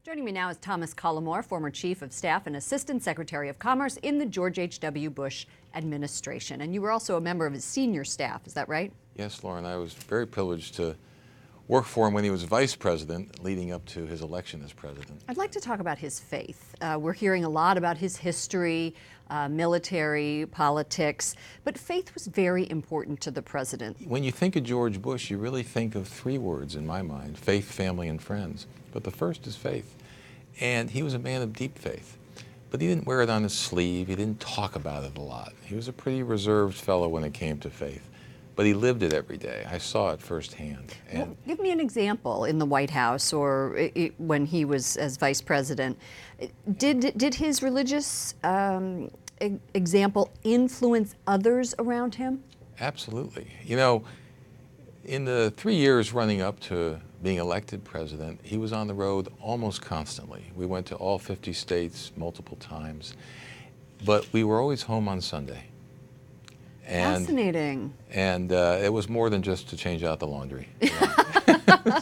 Joining me now is Thomas Collamore, former Chief of Staff and Assistant Secretary of Commerce in the George H.W. Bush administration. And you were also a member of his senior staff, is that right? Yes, Lauren. I was very privileged to work for him when he was vice president, leading up to his election as president. I'd like to talk about his faith. We're hearing a lot about his history, military, politics, but faith was very important to the president. When you think of George Bush, you really think of three words in my mind: faith, family, and friends. But the first is faith. And he was a man of deep faith. But he didn't wear it on his sleeve. He didn't talk about it a lot. He was a pretty reserved fellow when it came to faith. But he lived it every day. I saw it firsthand. And well, give me an example in the White House or when he was as vice president. Did his religious example influence others around him? Absolutely. You know, in the 3 years running up to being elected president, he was on the road almost constantly. We went to all 50 states multiple times, but we were always home on Sunday. Fascinating. And it was more than just to change out the laundry.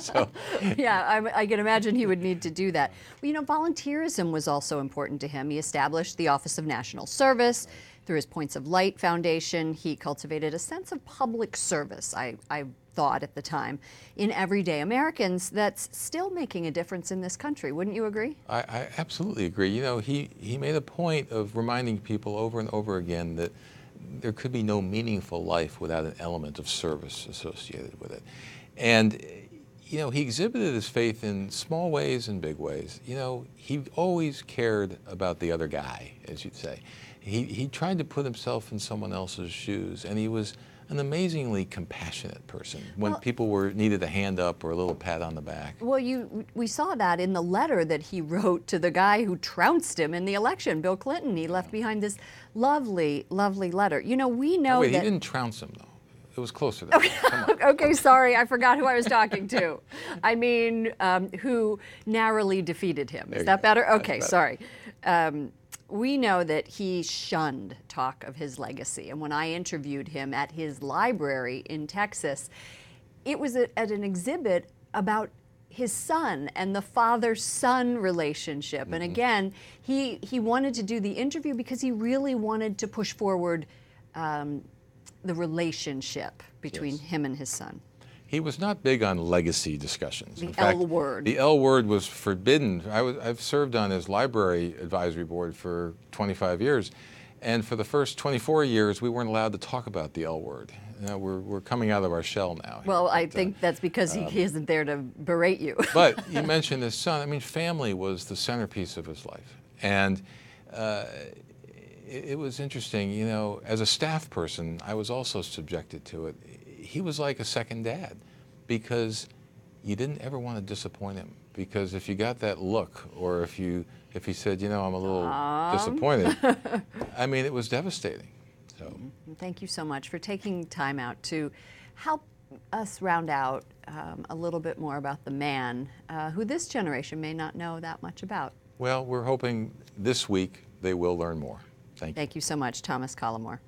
So. Yeah, I can imagine he would need to do that. Well, you know, volunteerism was also important to him. He established the Office of National Service. Through his Points of Light Foundation, he cultivated a sense of public service, I thought at the time, in everyday Americans that's still making a difference in this country. Wouldn't you agree? I absolutely agree. You know, he made a point of reminding people over and over again that there could be no meaningful life without an element of service associated with it. And, you know, he exhibited his faith in small ways and big ways. You know, he always cared about the other guy, as you'd say. He tried to put himself in someone else's shoes, and he was an amazingly compassionate person when people needed a hand up or a little pat on the back. Well, we saw that in the letter that he wrote to the guy who trounced him in the election, Bill Clinton. He left behind this lovely, lovely letter. You know, we know wait, that... he didn't trounce him, though. It was closer than that. Okay, sorry, I forgot who I was talking to. I mean, who narrowly defeated him. Is that better? Okay, sorry. We know that he shunned talk of his legacy. And when I interviewed him at his library in Texas, it was at an exhibit about his son and the father-son relationship. And again, he wanted to do the interview because he really wanted to push forward the relationship between him and his son. He was not big on legacy discussions. The L word. The L word was forbidden. I've served on his library advisory board for 25 years, and for the first 24 years, we weren't allowed to talk about the L word. You know, we're coming out of our shell now. Well, I think that's because he isn't there to berate you. But you mentioned his son. I mean, family was the centerpiece of his life, and it was interesting. You know, as a staff person, I was also subjected to it. He was like a second dad because you didn't ever want to disappoint him, because if you got that look or if he said, you know, I'm a little disappointed, I mean, it was devastating. So thank you so much for taking time out to help us round out a little bit more about the man who this generation may not know that much about. Well, we're hoping this week they will learn more. Thank you. Thank you so much, Thomas Collamore.